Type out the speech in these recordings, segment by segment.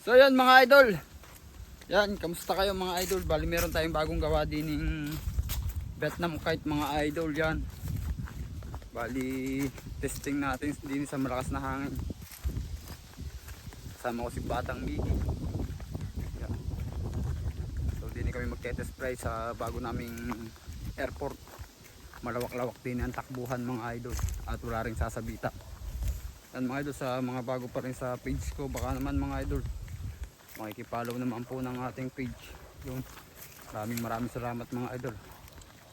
So yan mga idol. Yan, kamusta kayo mga idol? Bali meron tayong bagong gawa din ng Vietnam kite mga idol yan. Bali testing natin din sa malakas na hangin. Kasama ko si Batang Miggy. Yan. So din kami magte-test fly sa bago naming airport. Malawak-lawak din ang takbuhan mga idol at wala ring sasabita. Yan mga idol, sa mga bago pa rin sa page ko, baka naman mga idol makikipollow naman po ng ating page yun. Maraming salamat mga idol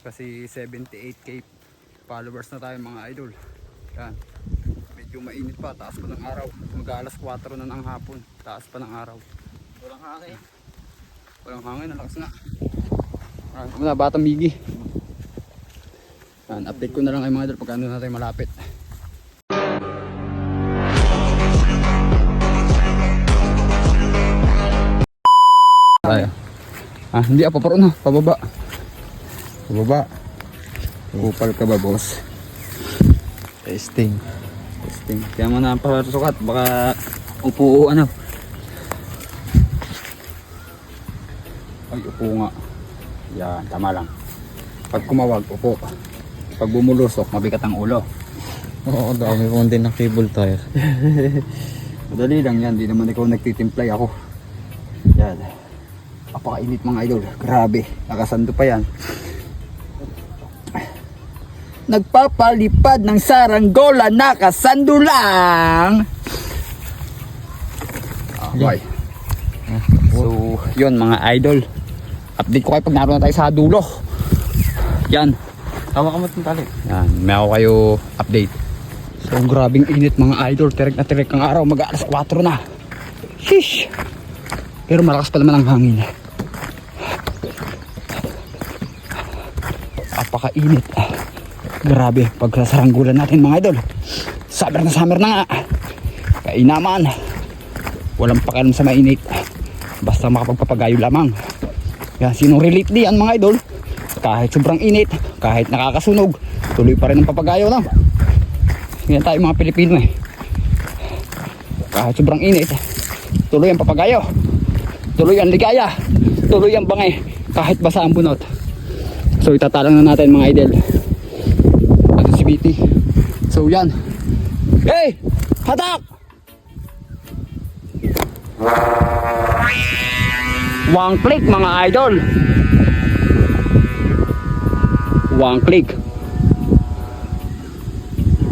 kasi 78k followers na tayo mga idol. Yan, medyo mainit pa, taas pa ng araw, mag-alas 4 na ng hapon, taas pa ng araw, walang hangin, ang lakas nga. Muna Batang Miggy. Yan, update ko na lang ay mga idol pagka na tayo malapit. Tayo. Hindi paparo na, pababa. Kupal ka ba, boss? Testing. Kaya mo na pasukat, baka upo ano. Ay, upo nga. Yan, tama lang. Pag kumawag, upo. Pag bumulusok, mabigat ang ulo. Oo, dami kong din ng cable tire. Madali lang yan, di naman ikaw nagtitimplay ako. Yan. Napakainit mga idol, grabe, nakasando pa yan. Nagpapalipad ng saranggola, nakasando lang. Okay. So yun mga idol, update ko kayo pag naroon na tayo sa dulo. Yan, Tawa ka mo itong tali. yan, may ako kayo update. So grabing init mga idol, tirik na tirik ang araw, mag-alas 4 na. Sheesh. Pero malakas pa naman ang hangin. Napakainit. Grabe, pagkasaranggulan natin mga idol. Summer na nga. Kaya naman, walang pakialam sa mainit. Basta makapagpapagayo lamang. Yan, sinong relate diyan mga idol? Kahit sobrang init, kahit nakakasunog, tuloy pa rin ang papagayo na. Yan tayo mga Pilipino eh. Kahit sobrang init, tuloy ang papagayo. Tuloy ang ligaya. Tuloy ang bangay. Kahit basa ang bunot. So itatalang na natin mga idol. Ito si BT. So yan. Hey! Hatak! One click mga idol. One click.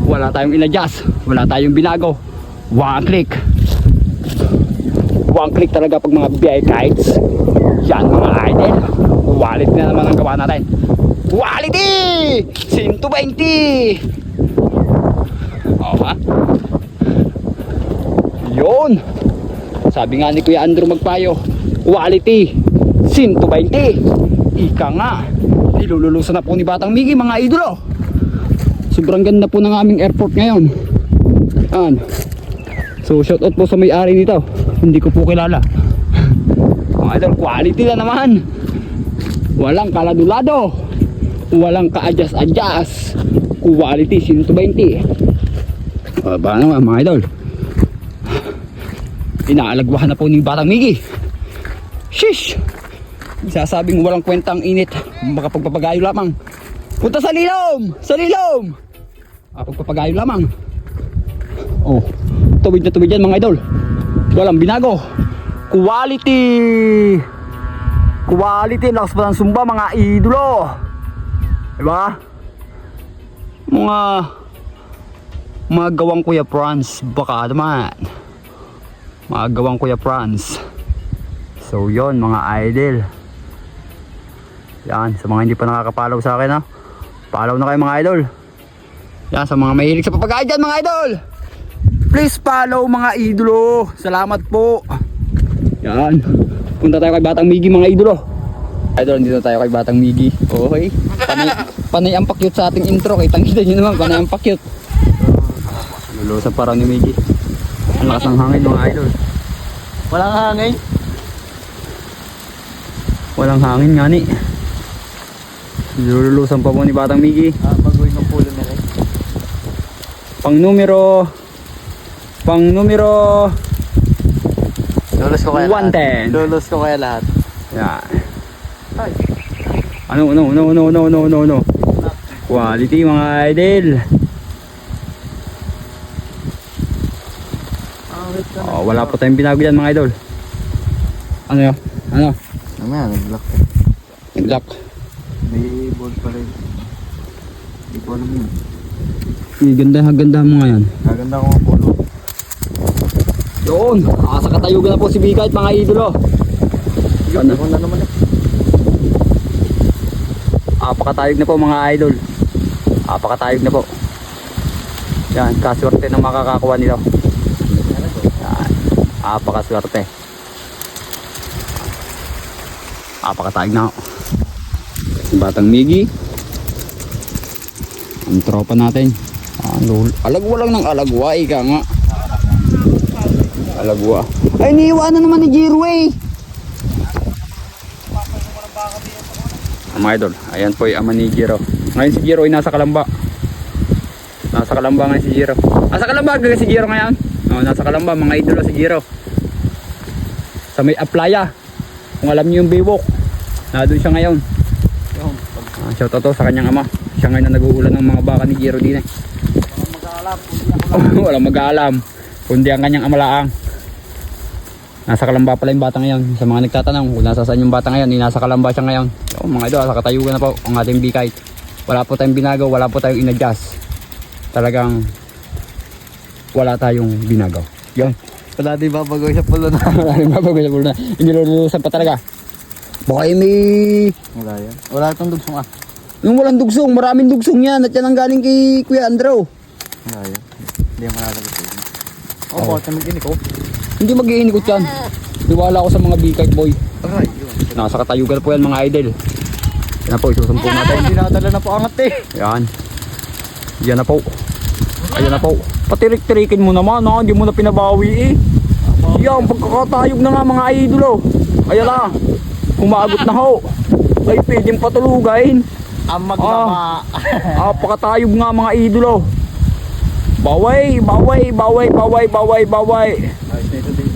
Wala tayong in-adjust. Wala tayong binago. One click. One click talaga pag mga BI kites. Yan mga idol. Quality na naman ang gawa natin. Quality! 120! O ha? Yun! Sabi nga ni Kuya Andrew Magpayo, quality 120! Ika nga! Ilululusan na po ni Batang Miggy mga idolo! Sobrang ganda po ng aming airport ngayon. Yan. So shoutout po sa may-ari nito. Hindi ko po kilala. Mga idol, quality na naman. Walang kaladulado, walang ka-adjust. Quality 120. Ba naman mga idol, inaalagwahan na po ni Batang Miggy. Shish! Sasabing walang kwentang init, makapagpapagayo lamang. Punta sa lilom! Pagpapagayo lamang. Oh, tuwid na tuwid yan mga idol. Walang binago. Quality, lakas pa ng sumba mga idolo. Diba? Mga gawang Kuya Franz. Baka naman mga gawang Kuya Franz. So yon mga idol. Yan, sa mga hindi pa nakakapalaw sa akin ha, follow na kayo mga idol. Yan, sa mga mahilig sa papagayo dyan mga idol, please follow mga idolo. Salamat po. Yan, punta tayo kay Batang Miggy mga idolo. Idol, dito tayo kay Batang Miggy. Okay, panay ang pakyut sa ating intro. Kitang-kita nyo naman, panay ang pakyut. Lulusan pa raw ni Miggy. Ang lakas ng hangin mga idol. Walang hangin? Walang hangin nga ni. Lulusan pa po ni Batang Miggy. Baguhin ng pulo na rin. Pang numero Lulos ko kaya lahat. 110. Lulos ko kaya lahat. Yan. Ano. Quality mga idol. Oh, wala po tayong binago yan mga idol. Ano yun? Ano? Mamaya, nag-block. Nag-lock. May ball pa rin. Hindi ko alam yun. Ganda mga yan. Gaganda ko ang polo. Yun. Sa katayugan na po si Bikite mga idolo. Ano ko na naman eh. Apakatayog na po mga idol. Apakatayog na po. Yan, kaswerte ng makakakuha nito. Yan, apakaswerte. Apakatayog na ako. Batang Miggy. Ang tropa natin. Alagwa lang ng alagwa, ika nga. Alagwa. Ay, niiwanan naman ni Jiro eh. Mga idol, ayan po yung ama ni Jiro. Ngayon si Jiro ay nasa Kalamba. Nasa Kalamba ngayon si Jiro. Nasa Kalamba si Jiro ngayon. Nasa Kalamba mga idol si Jiro. Sa may Aplaya. Kung alam niyo yung Baywalk, doon siya ngayon. Shout out to sa kanyang ama. Siya ngayon na nag-uulan ng mga baka ni Jiro din eh. Walang mag-aalam kundi ang kanyang amalaang. Nasa Kalamba pala yung bata ngayon. Sa mga nagtatanong kung nasa saan yung bata ngayon, nasa Kalamba siya ngayon. So, mga idol, sa katayugan na po ang ating Bikite. Wala po tayong binagaw, wala po tayong inadjust. Talagang wala tayong binagaw. Yun. Wala di babagoy sa polo na. Wala rin babagoy sa pulo na. Hindi lulusan pa talaga. Baka may... Wala yan. Wala itong dugsong ah. Yung walang dugsong, maraming dugsong yan. At yan ang galing kay Kuya Andrew. Wala yan. Hindi yung malalagot sa inyo. Oo. Bakit naman ginik ko? Hindi mag-iinikot yan. Tiwala ako sa mga Bikite boy. Aray, yun. Nasa katayugan po yan mga idol. Yan na po, isusumpo natin. Hindi nakadala na po angat eh. Yan. Yan na po. Ayan na po. Patirik-tirikin mo naman ha. Hindi mo na pinabawi eh. Yan, pagkakatayog na nga mga idolo. Ayan na. Umagot na ho. Ay, pwedeng patulugin. Ang magdama. Pakatayog nga mga idolo. Baway. Ayos na ito din.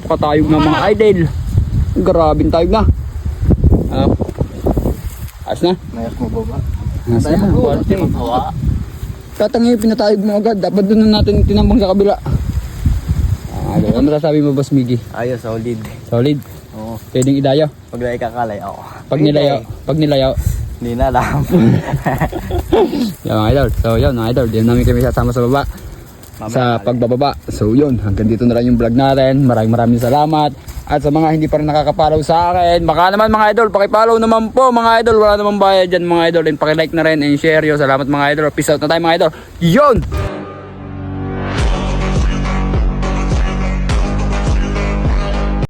Pakatayog nga mga idol. Grabing tayog na. Ayos na. Mayas mo ba ba? Ayos na. Quality. Hawa. Katangay, pinatayog mo agad. Dapat doon na natin tinambang sa kabila. Ano masasabi mo, Boss Miggy? Ayos, solid. Solid. Oo. Pwedeng idayo. Pag lay kakalay, oo. Pag nilayo. Hindi na alam. Yan mga idol. So yun mga idol. Diyan namin kami sasama sa baba. Sa pagbababa. So yun. Hanggang dito na lang yung vlog natin. Maraming salamat. At sa mga hindi pa rin nakaka-follow sa akin, baka naman mga idol, paki-follow naman po mga idol. Wala namang bayad dyan mga idol. And paki-like na rin and share yun. Salamat mga idol. Peace out na tayo mga idol. Yun!